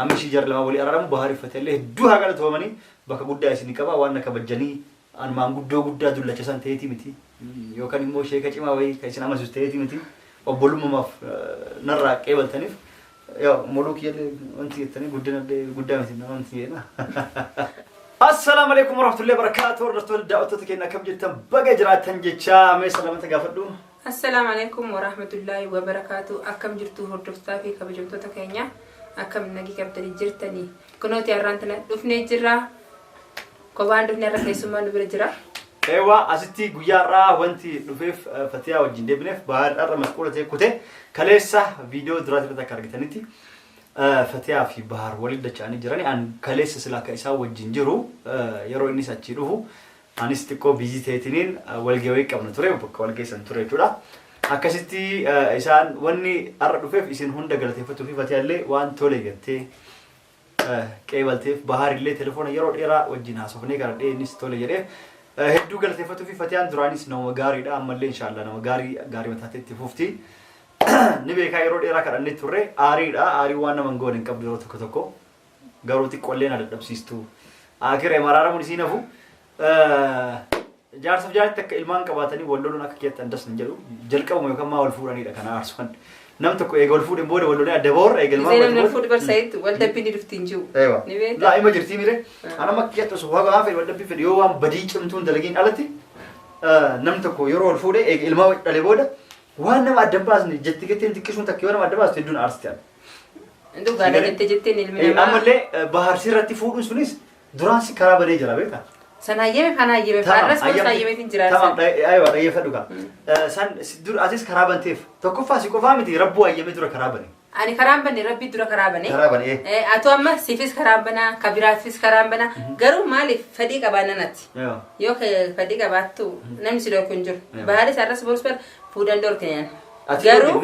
ammishi jar lama wali aramu bahari fatelle heddu hagala toomani baka guddaa isini qaba waan kabajjanii an maanguddoo guddaa dullachisan ta'eeti miti yookaan immoo sheeka cimaa wayii kan isin amasus ta'eeti miti obbolummaaf narraa qeebaltaniif yaa muluuk yelle wanti jettanii guddaa miti wanti yeena السلام عليكم ورحمة الله وبركاته ورسول دعوتك كنا كم جتم بقى جرات تنجشا ما سلامة قافدو السلام عليكم ورحمة الله وبركاته أكم جرتو هردفتا في كم جمتو تكينيا أكم نجي كم تدي جرتني كنوت يارانتنا دفني جرا كوبان دفني ركيسو ما نبرة جرا أيوة أستي غيارا وانتي دفيف فتيا وجندي بنف بار أرى مسؤولة كوته كليسة فيديو دراسة بتكارجتنيتي فتيا في بحر ولد دچاني جراني ان كليس سلاك إسا وجنجرو يرو إني ساتشيروه أنيستيكو بيزيتينين والجوي كم نتوري بك والجي سنتوري تودا أكاسيتي إسان وني أردوفيف إسين هوندا غلطي فتو في فتيا اللي وان تولي جتة كيبلتي بحر اللي تلفون يرو إيرا وجينا سوفني كارد إيه نيس تولي جريه هدو غلطي فتو في فتيان درانيس نو غاري دا أمالي إن شاء الله نو غاري متاتي تفوفتي نبي كاي رود إيرا كرني توري آري وانا منقول إنك بدرو تكو قاروتي كلنا للدبسيستو آخر مرارا منسينا فو جار سبجات تك إلمان كباتني ولولنا كيات أندس نجلو جلك أو ميكم ما والفوراني لكن أرسون نم تكو إيجول فود إمبور ولولنا دبور إيجول ما زين الفود برسيد والدا بيني رفتينجو أيوة لا إما جرتي ميره أنا ما كيات سوها قافل والدا بي فيديو وام بديج أمتون دلقين ألتي نم تكو يرو الفود إيجول ما دلبودا وانا ما دباس ني جتيكتين تكيشون تكيونا ما دباس تدون ارستيان اندو غادا جتيجتين المنما امله بحر سيرتي فودون سونيس دورانسي كرابري جرا بيتا سنايمه فنايمه فارس مسايمه تنجرا تمام ايوه اي فدوكا سن دور اسيس كرابنتيف توكفاسي كوفامتي ربو ايمه دور كرابني اني كرامبني ربي دور كرابني ايه اتو اما سيفيس كرامبنا كبيرافيس كرامبنا غرو مالي فدي كباننات يو فدي كباتو نمسي دو كنجر بحر سارس بورسبر فودان دور كيان غرو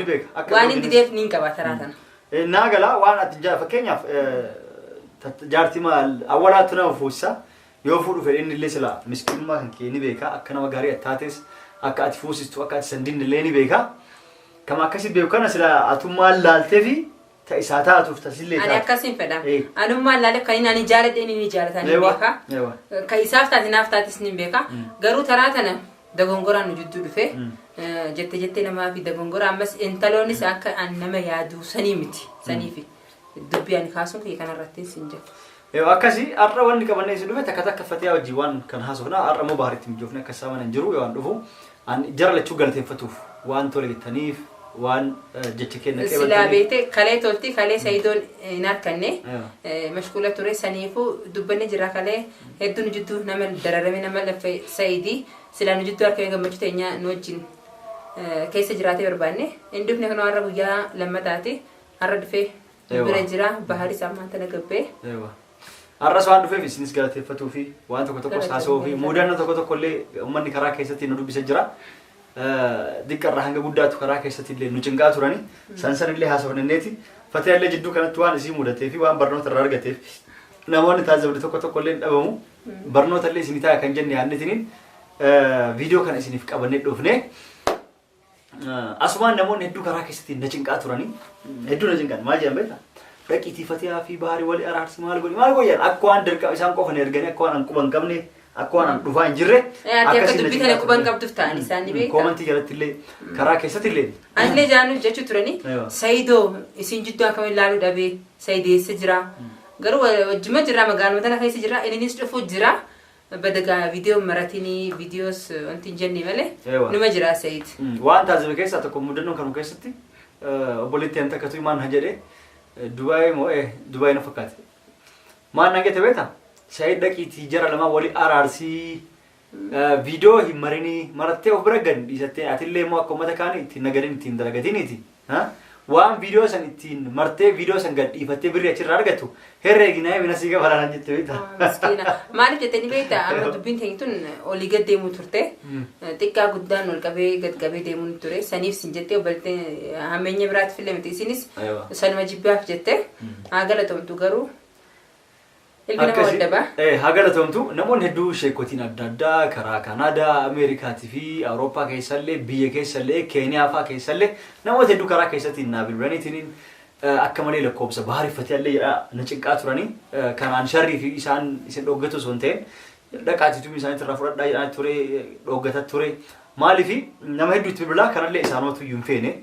واني ديف نين كباتراتن ناغلا وانا تجا فكينيا جارتي مال اولاتنا فوسا يوفودو فدين اللي سلا مسكين ما كيني بيكا اكنا مغاري اتاتس اكات فوسيستو اكات سندين ليني بيكا كما كسي بيوكنا سلا اتومال لالتفي تايساتا تفتسلي انا كاسين فدا انا ما لالف كاين اني جارت اني جارت اني بيكا كايسافتا نافتا تسنين بيكا غرو تراتنا دغونغورا نجدو دفه جت نما في دغونغورا امس انتلوني ساك انما يادو سنيمتي سنيفي دبيان خاصو كي كان راتين سنجا ايوا كاسي ارا وان كبني سدوه تكتك فتيا وجيوان كان حاسونا ارا مو بحرت مجوفنا كسامن انجرو يوان دفو ان جرلچو غلتي فتوف وان تولي تنيف وان جتكين نكبل سلابيتي كالي تولتي كالي سيدون نات كني مشكوله توري سنيفو دبني جرا كالي هدون جدو نمل دررمي نمل في سيدي سلا نجدو اركي غمچو تينيا نوجين كيس جراتي برباني اندوف نكنو عربو يا لما تاتي اردفه برجرا بحري سامان تنغبه ايوه الرسول عنده في سنس قالت فتو في وانت كنت ساسو في مودرن تو كل امني كرا كيستي ندو بيسجرا ذكر رهنغ غداتو كرا كيستي اللي نچنغا توراني سنسن اللي حسبننيتي فتي اللي جدو كانت وان سي مودته في وان برنو ترارغته نمون تازبد تو كل دبمو برنو تلي سنيتا كنجن يانتين فيديو كان اسنيف قبنه دوفنه اسمان نمون هدو كرا كيستي نچنغا توراني هدو نچنغا ما جامبتا ركيتي فتيا في بحر ولي ارارس مال غولي اكوان درك اسان قفن يرغني اكوان انقبن قمني اكوان دفان جره اكيد دبيتني قبن قبد فتاني ساني بي كومنت يلتلي كرا كيستلي انلي جانو جچو ترني سيدو اسين جدو كم لالو دبي سيدي سجرا غرو وجما جرا مغال متنا كاي سجرا انيس دفو جرا بدغا فيديو مراتيني فيديوس انت جني مله نما جرا سيد وانت از بكيس اتكم مدنو كانو كيستي بوليتي انت كتو مان هجري دبي مو دبي نفكات ما نجت بيتا شايد دقيقة جرى لما ولي RRC فيديو مريني مرتين وبرجن إذا أتلي ما كم تكاني تنقلين تندرجتيني تي ها وام فيديو سن تين مرتين فيديو سن قد إفتى بري أشير رارجتو هرجينا بناسيكا فلا نجت بيتا مسكينة ما نجتني بيتا أما دبين تيجتون أولي قد ديمو ترته تيكا قدان والكبي قد كبي ديمو تره سنيف سنجته وبلتين هميني برات فيلم تيسينس سنما جيبها في جته عقلتهم تجارو هاغلتومتو نمون هدو شيكوتين أدادا كرا كندا أمريكا تيفي أوروبا كيسالي بيه كيسالي كينيا فا كيسالي نمون هدو كرا كيساتين نابل برانيتين أكمل لك كوبس بحر فتي اللي نشجعت راني كان عن شري في إنسان لوجته سنتين دكاتي تومي إنسان ترافرد دا توري لوجته توري مالي في نما هدو تبلا كان اللي إنسان وتو ينفينه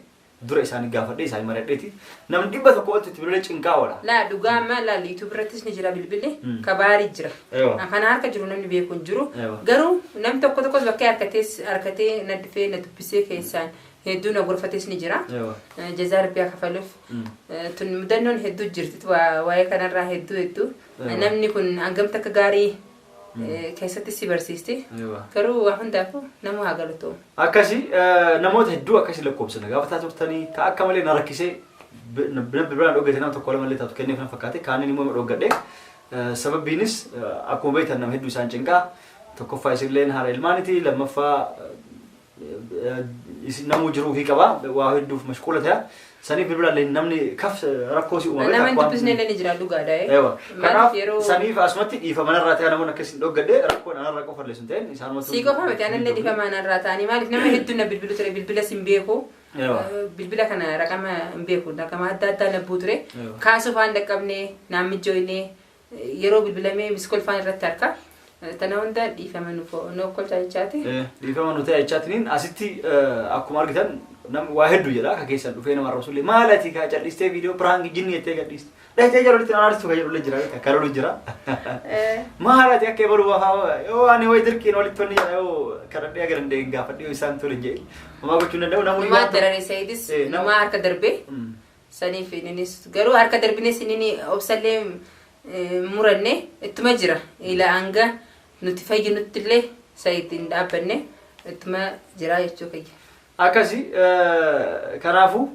دور إنسان جافر ده إنسان مريضتي نما ديبا تقول تبلا تشنكا ولا لا دوغا ما لا لي تبرتش نجرا بالبلي كباري جرا أنا هارك جرو نمني بيكون جرو جرو نم تقول بكي أركتي ندفي ندبسي كإنسان هدونا غرفتي نجرا جزار بيا كفلوف تون مدنون هدو جرتت ويا كان را هدو نمني كن أنجمتك غاري كيستي سيبرسيستي كرو واحد دافو نمو هاغلتو أكاسي نموت هدو أكاسي لكوبسنا غافتا تورتني كأكمل نركيسي بنبرا لوجتنا تقول مالي تاتكني فين فكاتي كاني نمو لوجده سبب بينس أكو بيت أنا هدو سانجنكا تكفى يسيلين هار المانيتي لما فا نمو جروه كبا واحد دوف مشكلتها سني بيبلا لين نمني كف ركوسي وما أنا من تبصني لين يجرا لوجا ده أيوة كنا سني فاسمتي إيه فمن الراتي أنا منا كسي لوجده ركون أنا ركو فرلسنتين إنسان ما سيكو فهمت أنا اللي دي فما أنا الراتاني مالك نما هدونا بالبلو تري بالبلا سيمبيكو بالبلا كنا رقم مبيكو رقم هدا نبوتري كاسو فان دكابني نام جويني يرو بالبلا مي مسكول فان رتاركا تناوندا دي فما نوكل تايشاتي دي فما نوتايشاتين أسيتي أكو ماركتان نم واحد وجرا كيسا دوفين مع الرسول ما لا تيجا جالس فيديو برانج جنيه تيجا ديست لا تيجا رولي تنارس تيجا رولي جرا كارولي جرا ما لا تيجا كبر وها يو أنا ويدر كين ولي توني يو كارني أجرن دينغا فدي ويسان تولي جيل وما قلتنا ده ونامو ما ترى سيدس ما أرك دربي سني في نيس قالوا أرك دربي نيس نيني أوصلهم مرنة التمجرة إلى أنجا نتفاجئ نتلي سيدين دابنة التما جرا يشوفي أكاسي كنافو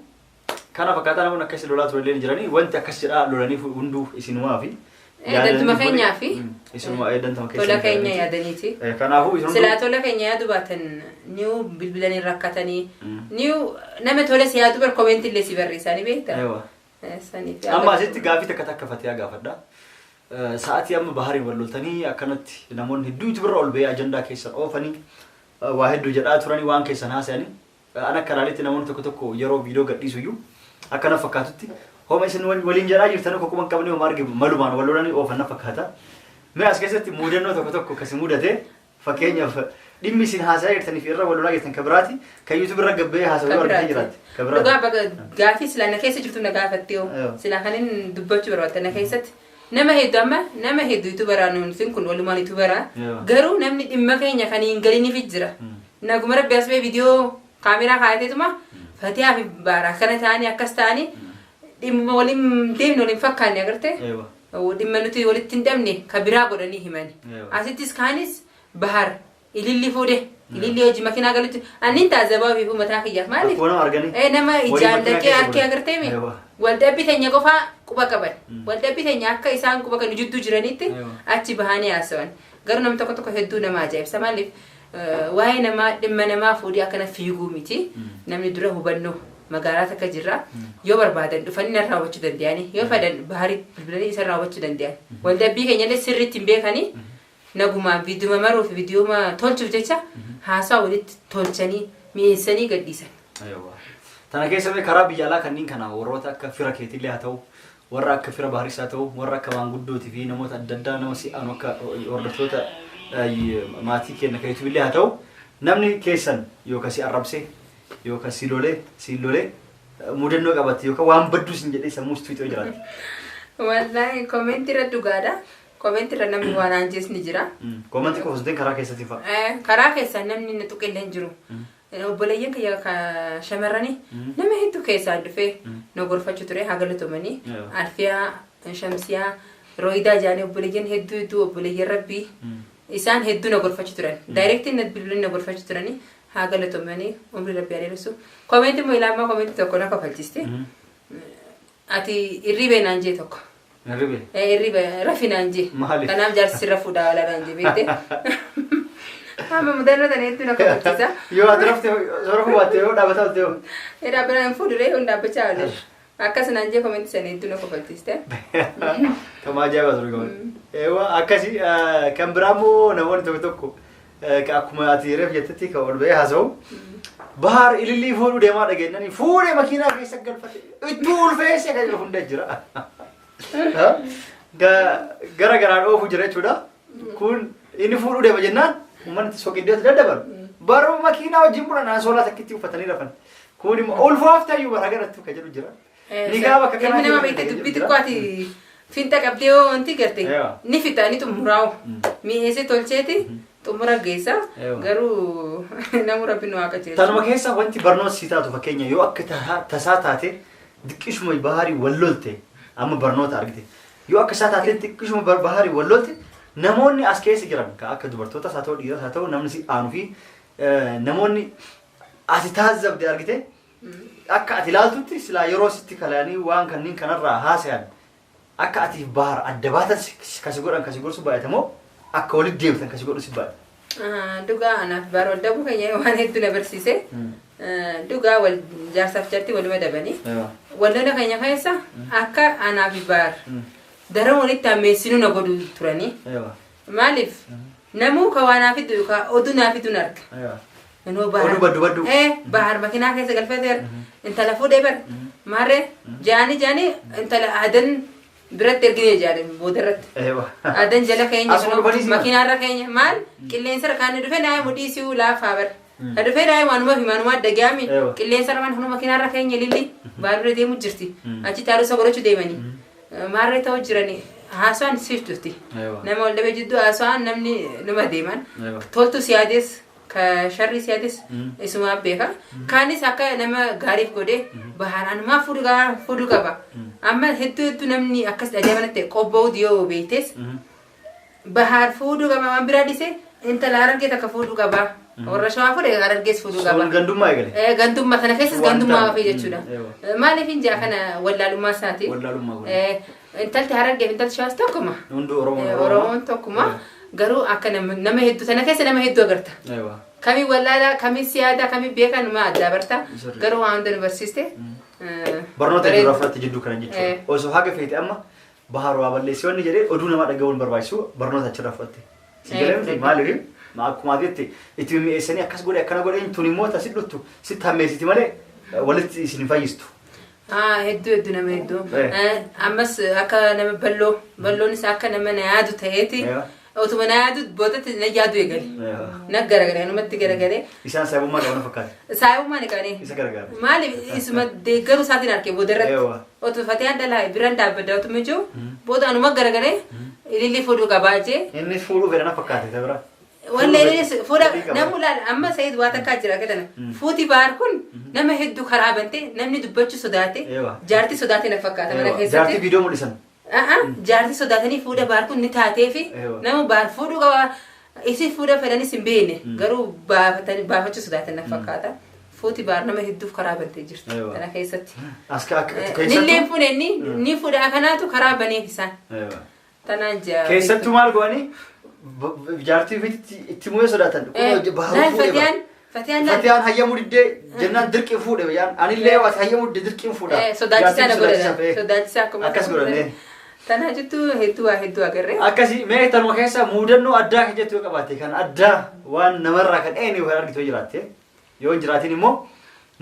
كنافو كاتنا من أكاسي لولات ولين جراني وانت أكاسي لولاني في وندو إسنوا في إذا أنت ما كينيا في إسنوا إذا أنت ما كينيا ولا كينيا يا دنيتي كنافو إسنوا سلات ولا كينيا دوباتن نيو بالبلاني ركعتني نيو نمت ولا سيادو بالكومنت اللي سيبريساني بيتا أيوة ساني أما زيت قافي تكتك فتيا قافدا ساعتي أم بحري ولولتني أكنت نمون هدو تبرر البيع أجندا كيسر أو فني واحد وجرات فراني وان كيسر ناس يعني أنا كراليت نمون تكتكو يرو فيديو قدي سويو أكنا فكاتتي هم إيشن ولين جرا يفتنو كوكو كمني ومارج ملومان ولولاني أو فنا فكاتا ما أسكتي مودرنو تكتكو كسمودته فكينيا ديمي سين هاسا يرتني في الرا ولا يتن كبراتي كيوتيوب رقب بيه هاسا ولا كيرات كبرات لقى بقى قافي سلا نكيس جبتنا قافتيو سلا خلين دبتش بروت نكيست نما هيدما نما هيدو يوتيوبرانو سينكون ولا مال يوتيوبرا غرو نمني إما كينيا خاني إنجليني في جرا نقوم ربي أسمع فيديو كاميرا خايته تما فتيا في بارا كنا تاني أكستاني إما وليم دين وليم فكاني أقرته وديما نتي وليد تندمني كبيرة قرني هماني أسيتيس كانيس بحر اللي فوده اللي يجي مكينا قالت أن أنت زبا في فم تاخية مالك إيه نما إجازة كي أركي أقرته مي والده بيتني قفا كوبا كبر والده بيتني أكا إنسان كوبا كنوجد جرانيته أتي بهاني أسوان قرنا متوقع هدونا ما جايب سمالف واي نما لما نما فودي أكنا فيجو ميتي نمني دره بنو مقالات كجرا يوبر بعدين دفننا راوتش دندياني يوفدن بحري بالبلدي يسر راوتش دنديان والده بيكني اللي سر تيمبيكاني نقوم فيديو ما مرو في فيديو ما تولش بتشا هاسا وليت تولشني ميسني قديسا أيوة تنا كيس من خراب يلا كنين كنا وروتا كفيرة كيتي اللي هتو ورا كفيرة بحري ساتو ورا كمان قدو تي في نموت الدندا نمسي أنا ورطوتا ماتي كنا كيتو اللي هتو نمني كيسن يو كسي عربسي يو كسي لولي مودنو كابت يو كوام بدوس نجدي سموس تويتو جرات والله كومنتي ردو غادا كومنتي رنم وانا انجز نجرا كومنتي كوفز دين كراكي ستيفا كراكي سنمني نتوكل لنجرو وبلاين كيا كشمراني لما هيتو كيسا دفه نغرفة تري هاغلتو مني عارفيا شمسيا رويدا جاني وبلاين هيدو وبلاين ربي إنسان هيدو نغرفة تري دايركتي نتبلون نغرفة تراني هاغلتو مني عمري ربي عليه رسو كومنتي مويلاما كومنتي توكونا كفلتيستي أتي إريبي نانجي توكو إريبي رفي نانجي كنام جالس رفو داولا نانجي بيتي هم مدرنا تنيتو نكفتيسا يو أدرفته زوركم واتيو دابتاو تيو إذا بنا نفودري وندابتشا ولا أكاس نانجي كومنتي سنيتو نكفتيستا كما جاب زوركم إيوا أكاسي كم برامو نمون توكو كأكما أتيرف يتتي كوربي هازو bahar ililii fuudhuu deemaa dhageenyanii fuudhee makiinaa keessa galfate itti ulfeesse kan jiru hunda jira. Gara garaan oofu jira jechuudha. Kun inni fuudhuu deema jennaan uummanni soqiddeetu daddabaru. Baruu makiinaa wajjin bulan soolaa takkitti uffatanii rafan. Kun immoo ulfaaf tayyuu bara garatti kan jedhu jira. Ni gaaba akka kanaa. Ilmi namaa beekte dubbii xiqqaati finta qabdee yoo wanti garte ni fita ni xumuraa'u. Mi'eessee tolcheeti xumura geessa garuu namu rabbi nu waaqa jechuudha. Tanuma keessa wanti barnoota sii taatu fakkeenya yoo akka tasaa taate diqqishuma baharii wallolte amma barnoota argite. Yoo akka isaa taate diqqishuma baharii wallolte namoonni as keessa jiran akka dubartootas haa ta'u dhiiras haa ta'u namni si aanu fi namoonni ati taazabde argite akka ati ilaaltutti silaa yeroo sitti kalaanii waan kanneen kanarraa haasayan akka ati bahar adda baatan kasi godhan kasi gorsu baay'atamoo akka walitti deemtan kasi godhu si baay'ata. Dhugaa anaaf baara wal dabuu keenya waan hedduu na barsiise. Dhugaa wal jaarsaaf jarti waluma dabanii. Wallola keenya keessa akka anaaf baar daran walitti ammeessinuu na godhu turanii. Maaliif namuu ka waan afidu ka oduu naafidu narka. Noo bahar baddu. Bahar makiinaa keessa galfateera. Intala fuudhee bara. Maarree jaani intala adan biratti ergine jaadhe boodarratti. Adan jala keenya makiinaarra keenya maal qilleensa rakkaanni dhufe naayee mudhiisuu laafaa bara. Ka dhufe naayee waanuma adda gaami qilleensa raman hunu makiinaarra keenya lilli baaduree deemu jirti. Achi taalusa godhachuu deemanii. Maarree ta'uu jiranii haasawaan siiftuuti. Nama wal dhabee jidduu haasawaan namni numa deeman. Toltu siyaades ka sharri siyaades isuma beeka. Kaanis akka nama gaariif godhee baharaanumaa fuudhu qaba. Amma hedduu namni akkas adeemanatti qobba'uu dhiyoo beektes bahar fuudhu qaba waan biraa dhisee intala harargee takka fuudhu qaba. Warra shawaa fuudhee harargees fuudhu qaba. Gandummaa eegale. Gandummaa kana keessas gandummaa ofii jechuudha. Maaliif hin jaa kana wallaalummaa isaati. Intalti harargeef intalti shawaas tokkuma. Oromoon tokkuma. Garuu akka nama hedduu sana keessa nama hedduu agarta. Kami wallaalaa, kami siyaadaa, kami beekan numa adda barta. Garuu waan hunda nu barsiiste. Barnoota hedduu rafatti jidduu kana jechuudha. Osoo haga feete amma bahar waa balleessee wanni jedhee oduu namaa dhaga'uun barbaachisu barnoota achi rafatti. Sigaleen maaliif akkuma adeetti itti mi'eessanii akkas godhe akkana godheen tun immoo tasit dhuttu sitti hammeessiti malee walitti isin fayyistu. Hedduu nama hedduu. Ammas akka nama balloonis akka nama na yaadu ta'eeti. Otuma na yaadu boodatti na yaadu eegale. Na garagalee namatti garagalee. Isaan saayibummaa qaban fakkaata. Saayibummaa ni qabanii. Isa gargaara. Maaliif isuma deeggaruu isaatiin argee boodarratti. Otuma fatiyaan dhalaa biraan dhaabbaddaa otuma jiru booda anuma garagalee ililii fuudhuu qabaa jee. Inni fuudhuu fedhana fakkaate ta'e bira. Wallee fuudha namu laal amma sayid waa takkaa jira kadana. Fuuti baar kun nama hedduu karaa bante namni dubbachuu sodaate jaarti sodaate na fakkaata mana keessatti. Jaarti viidiyoo mul'isan. Jaarti sodaatanii fuudha baar kun ni taatee fi nama baar fuudhuu qaba. Isi fuudha fedhanis hin beekne garuu baafachuu sodaatan na fakkaata. Fuuti baar nama hedduuf karaa bantee jirti kana keessatti. Nilleen fuudhe ni fuudha akkanaatu karaa baneef isaan. Tanaan jaa. Keessattuu maal go'anii jaartii fi itti mu'ee sodaatan. Fatiyaan hayyamuu diddee jennaan dirqii fuudhe yaan anillee waati hayyamuu diddee dirqiin fuudha. Sodaachisaa na godhana. Sodaachisaa akkuma. Akkas godhannee. Tanaa jettu hedduu agarree. Akkasii mee tanuma keessa muudannoo addaa kan jettu yoo qabaatte kan addaa waan namarraa kan eenyu kan argitu yoo jiraatte yoo hin jiraatin immoo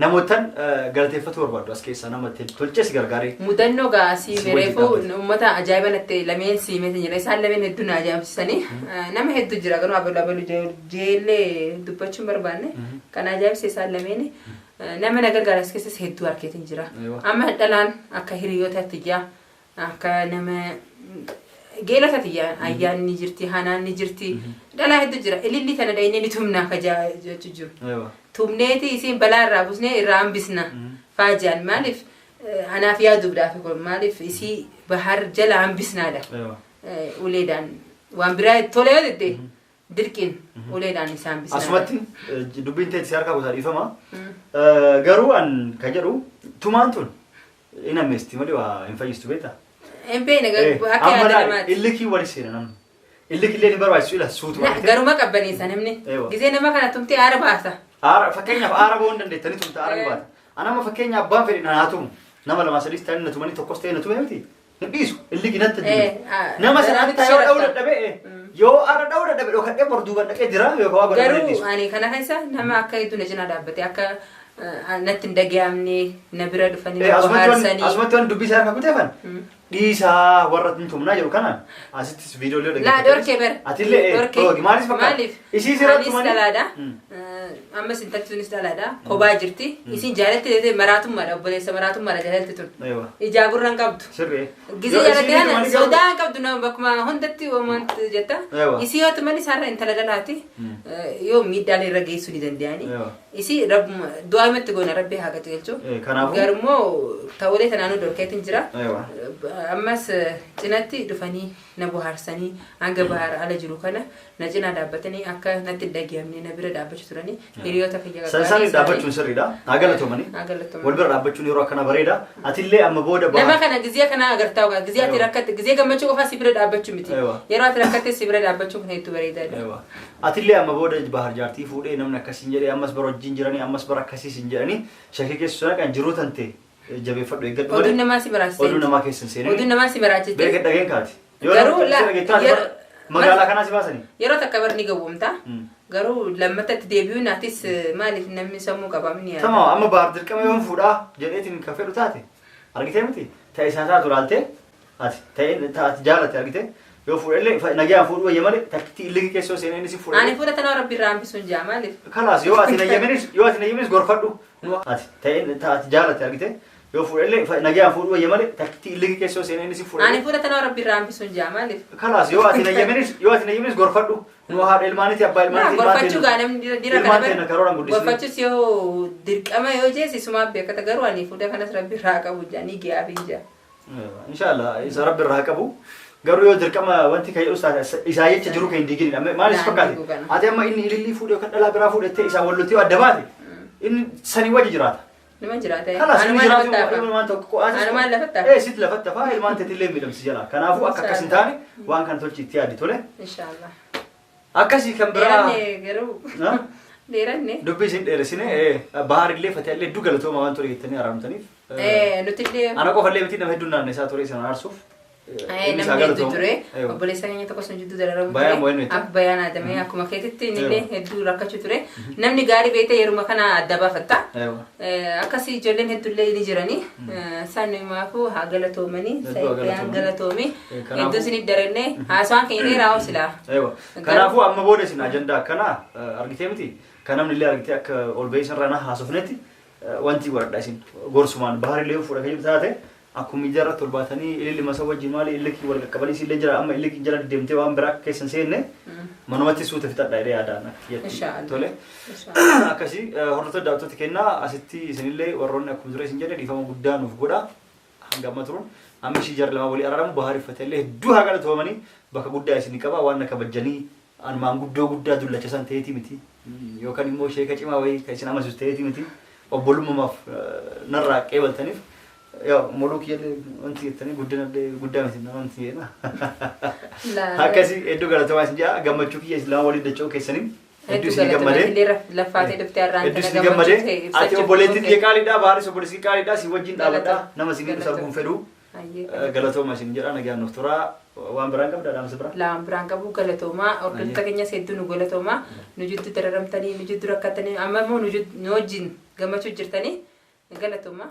namootaan galateeffatu barbaadu as keessaa namatti tolchees gargaaree. Mudannoo gaasii mereefuu uummata ajaa'iba natti lameen siimete jira isaan lameen hedduu na ajaa'ibsiisanii nama hedduu jira garuu abalu jeellee dubbachuun barbaanne kan ajaa'ibsiise isaan lameen nama na gargaara as keessas hedduu harkeetiin jira. Amma dhalaan akka hiriyootatti ijaa akka nama geelota tiyyaa ayyaan ni jirti hanaan ni jirti dhalaa hedduu jira ililli tana dhaynee ni tumna akka jechuu jiru. Tumneeti isiin balaa irraa busnee irraa hambisna faajaan maaliif anaaf yaaduudhaaf maaliif isii bahar jala hambisnaadha. Uleedhaan waan biraa tolee yoo dette dirqiin uleedhaan isaa hambisnaadha. Asumatti dubbiin teessee harkaa gosaa dhiifama. Garuu an kan jedhu tumaan tun hin ammeesti malee waa hin fayyistu beektaa. Empeen akka yaada namaati. Illikii wali seena namni. Illikii illee ni barbaachisu ila suutu. Garuma qabbaneessa namni. Gisee nama kana tumtee aara baasa. Fakkeenyaaf aara ba'uu hin dandeettanii tumte aara ni baata. Anama fakkeenya abbaan fedhi naa tumu. Nama lama sadii ta'anii na tumanii tokkos ta'ee na tume miti. Hin dhiisu. Illikii natti jiru. Nama sanaatti yoo dha'uu dadhabee Yoo ara dhawda dhabe dhokadhee borduuban dhaqee jira yoo waa garuu ani kana keessa nama akka hedduu na cinaa dhaabbate akka natti hin dhaga'amne na bira dhufanii asumatti waan dubbisaa akka kuteefan dhiisaa warra tumnaa jiru kanaan asittis viidiyoolee dhaggeeffatu. Laa dhorkee bara. Atillee maaliif fakkaata? Isii sirratti maaliif dhalaadha. Ammas intaltuunis dhalaadha. Kophaa jirti. Isiin jaalatti maraatummaadha obboleessa maraatummaadha jaalatti turte. Ijaa gurraan qabdu. Gizii jaalatti kana sodaan qabdu nama bakkuma hundatti uumamantu jetta. Isii yoo tuman isaarra intala dhalaati. Yoo miidhaan irra geessuu ni danda'ani. Isii du'aa himatti goona rabbii haa qajeelchu. Garummoo ta'ulee tanaanuu dhorkeetiin jira. Ammas cinatti dhufanii na bohaarsanii hanga bahara ala jiru kana na cinaa dhaabbatanii akka natti dhaggeeffamne na bira dhaabbachuu turanii hiriyoota kiyya Sansaan dhaabbachuun sirriidha. Haa galatoomanii. Wal bira dhaabbachuun yeroo akkana bareeda. Atillee amma booda nama kana gizee kana agartaa ugaa gizee ati rakkatte gizee gammachuu qofaa si bira dhaabbachuu miti. Yeroo ati rakkatte si bira dhaabbachuun kun hedduu bareedaadha. Atillee amma booda bahar jaartii fuudhee namni akkasiin jedhee ammas bara wajjin jiranii ammas bara akkasiin jedhanii shakkii keessaa kan jiru tante jabeeffadhu eeggadhu. Oduun namaa si baraachise. Oduun namaa keessan seenee. Oduun namaa si baraachise. Beeka dhageen kaati. Garuu magaalaa kanaa si baasanii. Yeroo takka barni gawwomta. Garuu lammatatti deebi'uun atis maaliif namni sammuu qabaamni yaada. Tamaa amma bahar dirqama yoon fuudhaa jedheetiin kan fedhu taate argitee miti ta'e isaa taatu laaltee ati ta'e jaalatte argitee yoo fuudhellee nagaan fuudhu wayya malee takkitti illee keessoo seenee inni si fuudhee. Ani fuudha tanaa rabbi irraa hambisuun jaa maaliif. Kalaas yoo ati nayyaminis gorfadhu ati ta'e jaalatte argitee. Yoo fuudhellee nagaan fuudhu wayya malee takkitti illee keessoo seenee inni si fuudhee. Ani fuudha tanaa rabbi irraa hambisuun jaa maaliif. Kalaas yoo ati nayyaminis gorfadhu nu haadha ilmaaniiti abbaa ilmaaniiti gorfachuu gaa namni dira kana gorfachuus yoo dirqama yoo jeesi sumaa beekata garuu ani fuudha kanas rabbi irraa qabu jaanii giyaafi jaa. Inshallah isa rabbi irraa qabu garuu yoo dirqama wanti kan jedhu isaa jecha jiru kan hin diiginidha maaliif fakkaate ati amma inni ilillii fuudhee kan dhalaa biraa fuudhettee isaa wallotee adda baate inni sanii wajji jiraata. Nama jiraata. Anumaan lafattaafa. Sit lafattaafa ilmaan teetillee miidhamsi jala. Kanaafuu akka akkas hin taane waan kan tolchi itti yaadi tole. Inshallah. Akkasii kan biraa. Dheeranne garuu. Dheeranne. Dubbii isin dheeressine baharillee fataallee hedduu galatooma waan ture jettanii araamtaniif. Nutillee. Ana qofallee miti nama hedduun naannoo isaa ture isa aarsuuf. Namni hedduu ture. Obboleessa keenya tokko sun jidduu dararamu ture. Akka bayaan aadamee akkuma keetitti innillee hedduu rakkachuu ture. Namni gaarii beekte yeruma kana adda baafatta. Akkasii ijoolleen hedduullee ni jiranii. Isaan numaafuu haa galatoomanii. Saayifiyaan galatoomii. Hedduu isinit darannee haasawaan keenya dheeraa silaa. Kanaafuu amma booda isin ajandaa akkanaa argitee miti. Kan namni illee argitee akka ol beeysan irraa haasofnetti wanti godhadha isin gorsumaan baharillee fuudha kan taate. Akkuma ijaarratti ol baatanii ililli masa wajjin maali illikii wal qaqqabanii illee jira amma illikii jala deemtee waan biraa keessan seenne manumatti suuta fixadha jedhee yaadaan tole akkasii hordoftoota daawwattoota kennaa asitti isinillee warroonni akkuma ture isin jedhe dhiifama guddaa nuuf godha hanga amma turuun amma ishii jara lama walii araaramu bahaariffatellee hedduu haa galatoomanii bakka guddaa isin qaba waan akka kabajanii anmaan guddoo guddaa dullachasan ta'eeti miti yookaan immoo sheeka cimaa wayii kan isin amasisu ta'eeti miti obbolummaaf narraa qeebaltaniif ya muluk yele anti tani guddaa miti nama anti na akkasi hedduu galatoomaa isin jaa gammachuu kiyya islaama waliin dachoo keessaniin hedduu isin gammadee laffaatee dhuftee arraan hedduu isin gammadee ati obboleettiin kee qaaliidha baaris obboleessi qaaliidha si wajjin dhaabadha nama isin gidduu sarguun fedhu galatoomaa isin jedha nagaan nuuf turaa waan biraan qabda dhaamsa biraa laan biraan qabu galatoomaa hordoftoota keenyas hedduu nu galatoomaa nu jidduu dararamtanii nu jidduu rakkatanii amma immoo nu wajjin gammachuu jirtanii galatoomaa